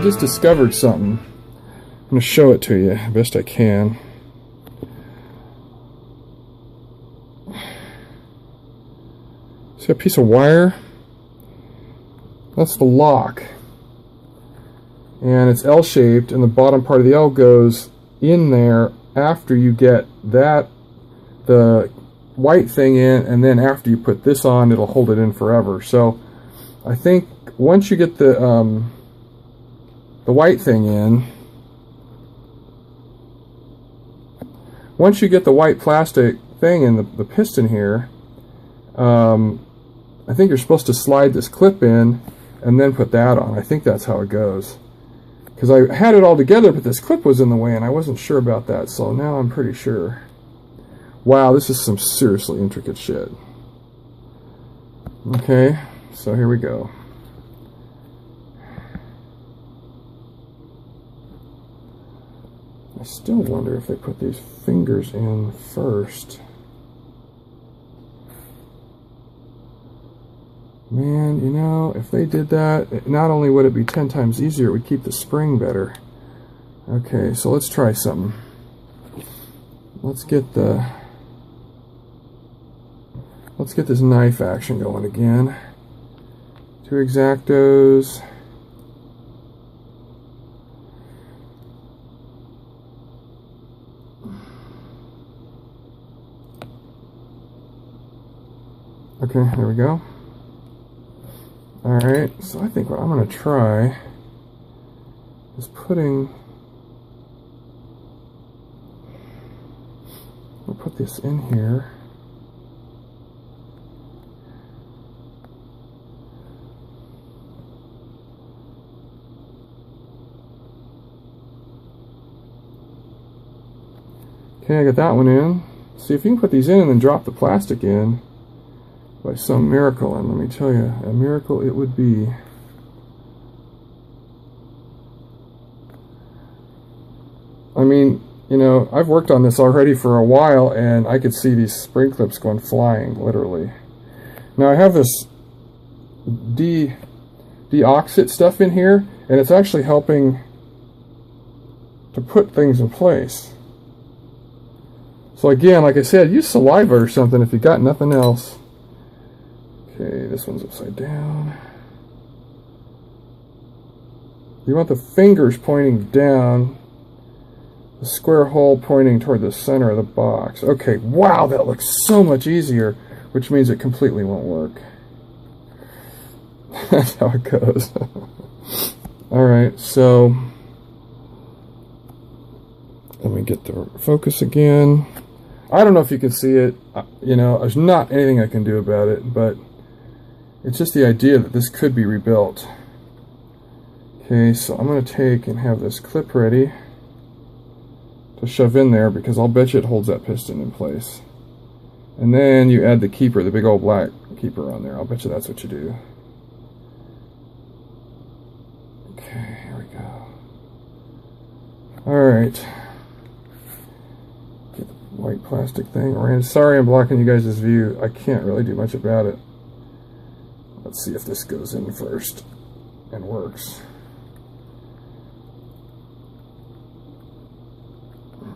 just discovered something. I'm going to show it to you best I can. See a piece of wire? That's the lock. And it's L-shaped, and the bottom part of the L goes in there after you get that, the white thing in, and then after you put this on, it'll hold it in forever. So I think once you get the white thing in, once you get the white plastic thing in the piston here, I think you're supposed to slide this clip in and then put that on. I think that's how it goes. Because I had it all together, but this clip was in the way and I wasn't sure about that, so now I'm pretty sure. Wow, this is some seriously intricate shit. Okay, so here we go. I still wonder if they put these fingers in first. Man, you know, if they did that, not only would it be 10 times easier, it would keep the spring better. Okay, so let's try something. Let's get this knife action going again. 2 X-Actos. Okay, there we go. Alright, so I think what I'm going to try is I'll put this in here. Okay, I got that one in. See if you can put these in and then drop the plastic in by some miracle, and let me tell you, a miracle it would be. I mean, you know, I've worked on this already for a while, and I could see these spring clips going flying, literally. Now, I have this deoxit stuff in here, and it's actually helping to put things in place. So again, like I said, use saliva or something if you got nothing else. Okay, this one's upside down. You want the fingers pointing down, the square hole pointing toward the center of the box. Okay, wow, that looks so much easier, which means it completely won't work. That's how it goes. Alright, so let me get the focus again. I don't know if you can see it. You know, there's not anything I can do about it, but it's just the idea that this could be rebuilt. Okay, so I'm going to take and have this clip ready to shove in there, because I'll bet you it holds that piston in place. And then you add the keeper, the big old black keeper on there. I'll bet you that's what you do. Okay, here we go. Alright. Get the white plastic thing around. Sorry I'm blocking you guys' view. I can't really do much about it. Let's see if this goes in first and works.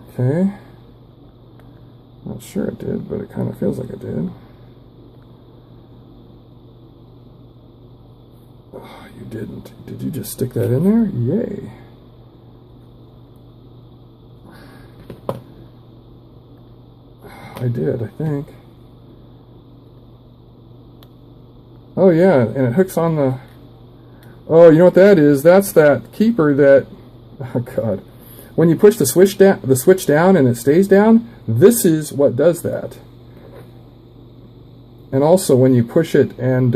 Okay. Not sure it did, but it kind of feels like it did. Oh, you didn't. Did you just stick that in there? Yay. I did, I think. Oh yeah, and it hooks on the... Oh, you know what that is? That's that keeper that... Oh god. When you push the switch down and it stays down, this is what does that. And also when you push it and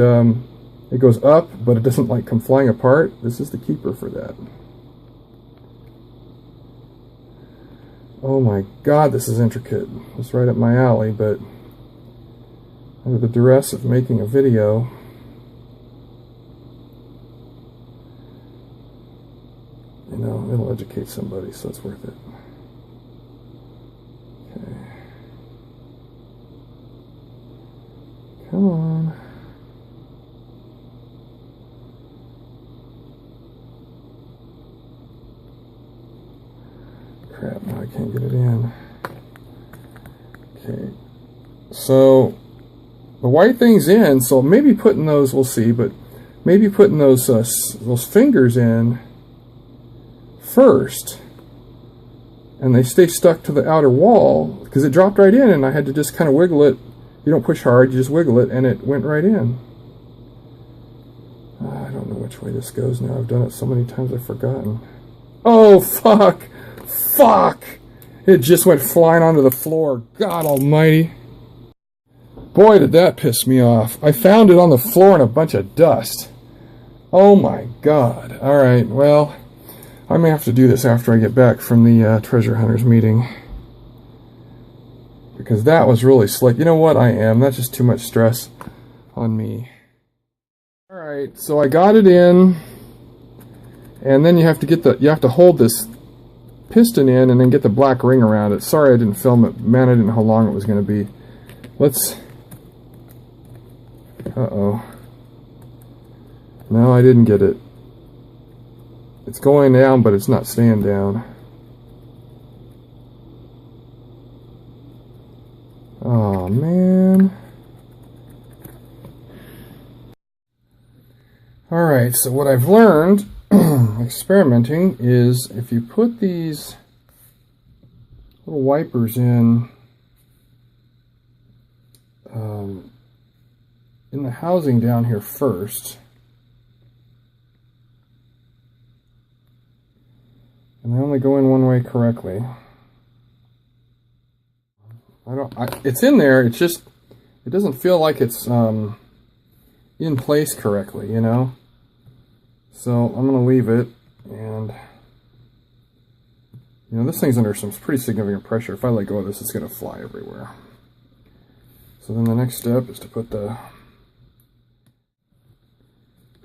it goes up, but it doesn't like come flying apart, this is the keeper for that. Oh my god, this is intricate. It's right up my alley, but under the duress of making a video, you know, it'll educate somebody, so it's worth it. Okay. Come on. I can't get it in. Okay. So the white thing's in, so maybe putting those, we'll see, but maybe putting those fingers in first, and they stay stuck to the outer wall, because it dropped right in, and I had to just kind of wiggle it. You don't push hard, you just wiggle it, and it went right in. I don't know which way this goes now. I've done it so many times I've forgotten. Oh, fuck! Fuck! It just went flying onto the floor. God almighty. Boy, did that piss me off. I found it on the floor in a bunch of dust. Oh my god. Alright, well, I may have to do this after I get back from the treasure hunters meeting. Because that was really slick. You know what? I am. That's just too much stress on me. Alright, so I got it in. And then you have to hold this piston in and then get the black ring around it. Sorry I didn't film it. Man, I didn't know how long it was going to be. Let's... Uh-oh. No, I didn't get it. It's going down, but it's not staying down. Oh, man. Alright, so what I've learned experimenting is if you put these little wipers in the housing down here first, and they only go in one way correctly. It's in there, it's just, it doesn't feel like it's in place correctly, you know? So I'm going to leave it, and you know, this thing's under some pretty significant pressure. If I let go of this, it's going to fly everywhere. So then the next step is to put the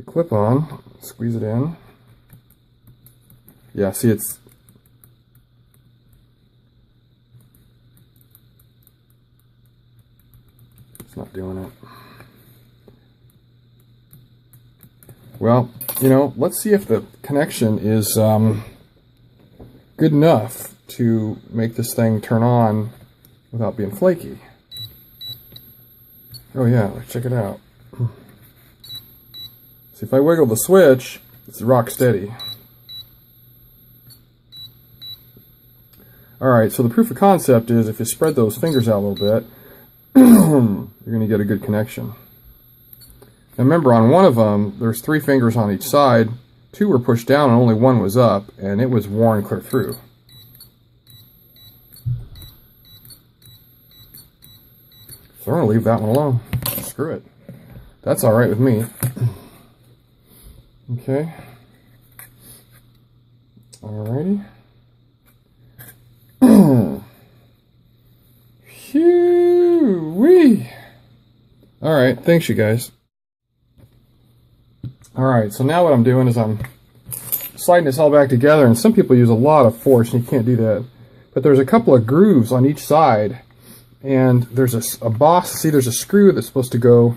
clip on, squeeze it in. Yeah, see, it's not doing it. Well, you know, let's see if the connection is good enough to make this thing turn on without being flaky. Oh yeah, check it out. See, if I wiggle the switch, it's rock steady. Alright, so the proof of concept is if you spread those fingers out a little bit, you're going to get a good connection. Now remember, on one of them, there's 3 fingers on each side. 2 were pushed down and only 1 was up, and it was worn clear through. So I'm going to leave that one alone. Screw it. That's alright with me. Okay. Alrighty. Phew-wee. Alright, thanks you guys. Alright, so now what I'm doing is I'm sliding this all back together, and some people use a lot of force and you can't do that. But there's a couple of grooves on each side, and there's a boss. See, there's a screw that's supposed to go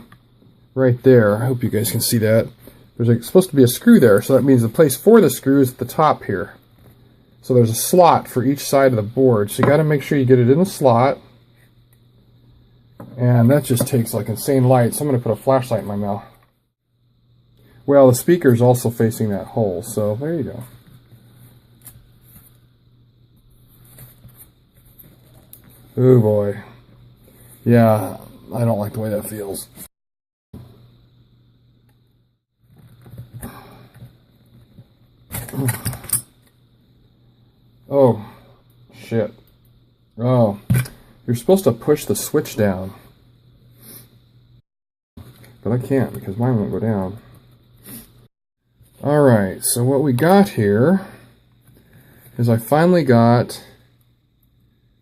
right there. I hope you guys can see that. There's supposed to be a screw there, so that means the place for the screw is at the top here. So there's a slot for each side of the board, so you got to make sure you get it in the slot. And that just takes like insane light, so I'm going to put a flashlight in my mouth. Well, the speaker's also facing that hole, so there you go. Oh boy. Yeah, I don't like the way that feels. Oh, shit. Oh, you're supposed to push the switch down. But I can't because mine won't go down. Alright, so what we got here is I finally got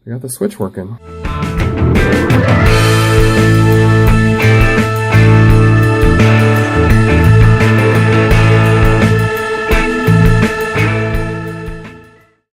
the switch working.